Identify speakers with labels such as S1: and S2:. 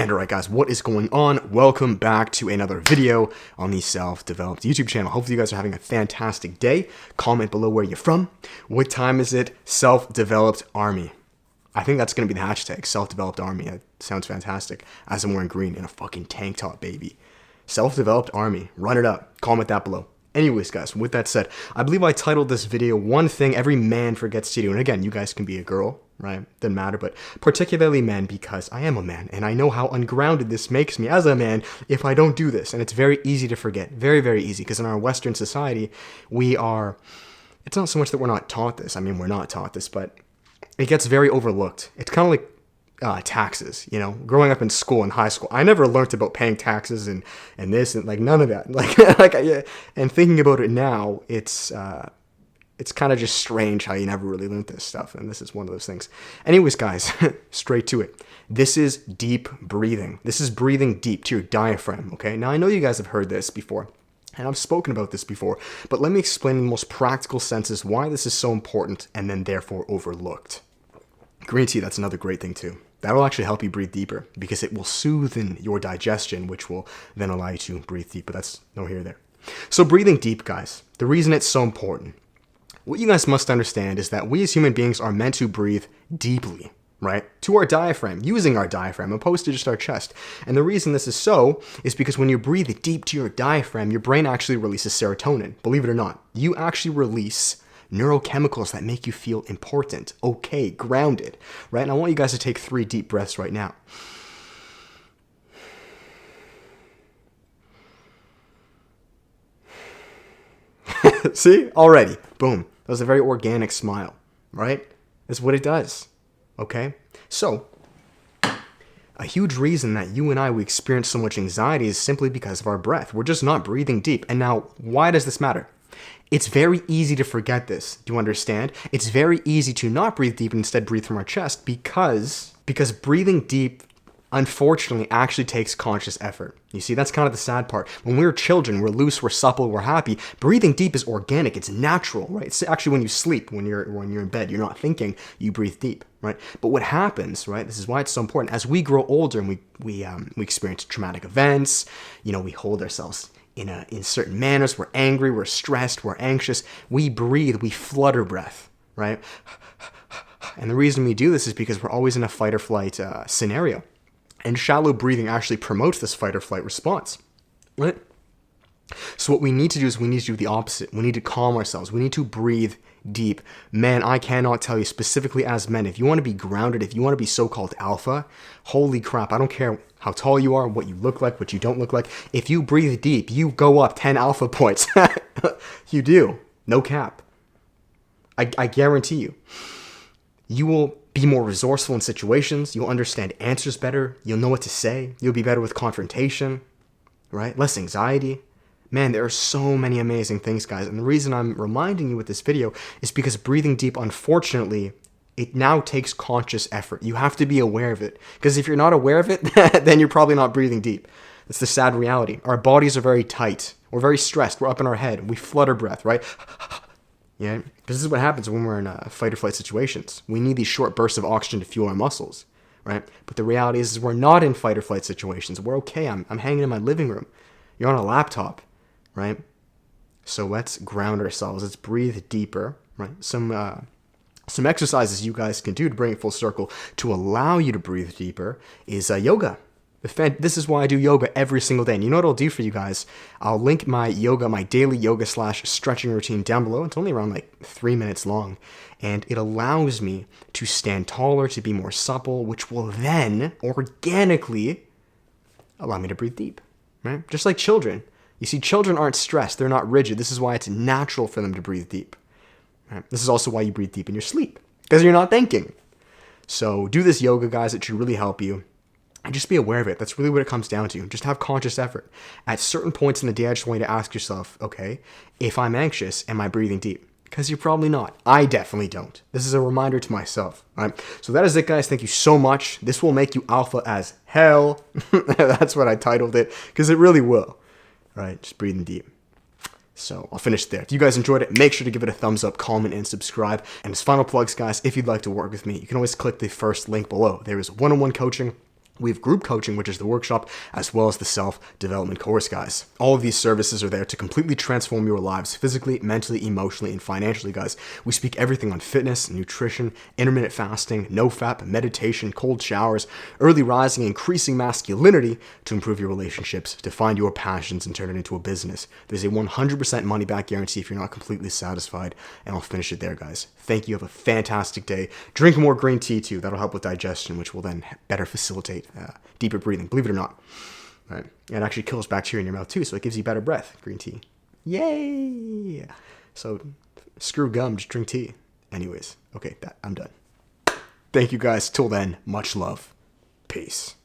S1: And alright guys, what is going on? Welcome back to another video on the Self-Developed YouTube channel. Hopefully you guys are having a fantastic day. Comment below where you're from. What time is it? Self-Developed Army. I think that's going to be the hashtag, Self-Developed Army. That sounds fantastic. As I'm wearing green in a fucking tank top, baby. Self-Developed Army. Run it up. Comment that below. Anyways, guys, with that said, I believe I titled this video, One Thing Every Man Forgets to Do. And again, you guys can be a girl, right? Doesn't matter, but particularly men, because I am a man, and I know how ungrounded this makes me as a man if I don't do this. And it's very easy to forget. Very, very easy, because in our Western society, it's not so much that we're not taught this. I mean, we're not taught this, but it gets very overlooked. It's kind of like taxes, you know, growing up in school, in high school, I never learned about paying taxes and this and like none of that. And thinking about it now, it's kind of just strange how you never really learned this stuff. And this is one of those things. Anyways, guys, straight to it. This is deep breathing. This is breathing deep to your diaphragm. Okay. Now I know you guys have heard this before, and I've spoken about this before, but let me explain in the most practical senses why this is so important and then therefore overlooked. Green tea, that's another great thing too. That'll actually help you breathe deeper because it will soothe your digestion, which will then allow you to breathe deep, but that's no here or there. So breathing deep, guys, the reason it's so important, what you guys must understand is that we as human beings are meant to breathe deeply, right? To our diaphragm, using our diaphragm, opposed to just our chest. And the reason this is so is because when you breathe deep to your diaphragm, your brain actually releases serotonin. Believe it or not, you actually release neurochemicals that make you feel important, okay, grounded, right? And I want you guys to take 3 deep breaths right now. See? Already. Boom. That was a very organic smile, right? That's what it does, okay? So, a huge reason that you and we experience so much anxiety is simply because of our breath. We're just not breathing deep. And now, why does this matter? It's very easy to forget this. Do you understand? It's very easy to not breathe deep and instead breathe from our chest because breathing deep, unfortunately, actually takes conscious effort. You see, that's kind of the sad part. When we're children, we're loose, we're supple, we're happy. Breathing deep is organic. It's natural, right? It's actually when you sleep, when you're in bed, you're not thinking, you breathe deep, right? But what happens, right? This is why it's so important. As we grow older and we experience traumatic events, you know, we hold ourselves in certain manners, we're angry, we're stressed, we're anxious, we breathe, we flutter breath, right? And the reason we do this is because we're always in a fight or flight scenario. And shallow breathing actually promotes this fight or flight response, right? So what we need to do is we need to do the opposite. We need to calm ourselves. We need to breathe deep. Man, I cannot tell you, specifically as men, if you want to be grounded, if you want to be so-called alpha, holy crap, I don't care how tall you are, what you look like, what you don't look like. If you breathe deep, you go up 10 alpha points. You do. No cap. I guarantee you. You will be more resourceful in situations. You'll understand answers better. You'll know what to say. You'll be better with confrontation, right? Less anxiety. Man, there are so many amazing things, guys. And the reason I'm reminding you with this video is because breathing deep, unfortunately, it now takes conscious effort. You have to be aware of it. Because if you're not aware of it, then you're probably not breathing deep. That's the sad reality. Our bodies are very tight. We're very stressed. We're up in our head. We flutter breath, right? Yeah, because this is what happens when we're in fight or flight situations. We need these short bursts of oxygen to fuel our muscles, right? But the reality is we're not in fight or flight situations. We're okay. I'm hanging in my living room. You're on a laptop, right? So let's ground ourselves. Let's breathe deeper, right? Some exercises you guys can do to bring it full circle to allow you to breathe deeper is yoga. This is why I do yoga every single day. And you know what I'll do for you guys? I'll link my daily yoga / stretching routine down below. It's only around like 3 minutes long. And it allows me to stand taller, to be more supple, which will then organically allow me to breathe deep, right? Just like children. You see, children aren't stressed. They're not rigid. This is why it's natural for them to breathe deep. Right? This is also why you breathe deep in your sleep, because you're not thinking. So do this yoga, guys. It should really help you. And just be aware of it. That's really what it comes down to. Just have conscious effort. At certain points in the day, I just want you to ask yourself, okay, if I'm anxious, am I breathing deep? Because you're probably not. I definitely don't. This is a reminder to myself. All right? So that is it, guys. Thank you so much. This will make you alpha as hell. That's what I titled it, because it really will. All right? Just breathing deep. So I'll finish there. If you guys enjoyed it, make sure to give it a thumbs up, comment, and subscribe. And as final plugs, guys, if you'd like to work with me, you can always click the first link below. There is one-on-one coaching We have group coaching, which is the workshop, as well as the self-development course, guys. All of these services are there to completely transform your lives physically, mentally, emotionally, and financially, guys. We speak everything on fitness, nutrition, intermittent fasting, no-fap, meditation, cold showers, early rising, increasing masculinity to improve your relationships, to find your passions and turn it into a business. There's a 100% money-back guarantee if you're not completely satisfied, and I'll finish it there, guys. Thank you. Have a fantastic day. Drink more green tea, too. That'll help with digestion, which will then better facilitate deeper breathing, believe it or not. Right? And it actually kills bacteria in your mouth too, so it gives you better breath. Green tea. Yay! So screw gum, just drink tea. Anyways, okay, I'm done. Thank you guys. Till then, much love. Peace.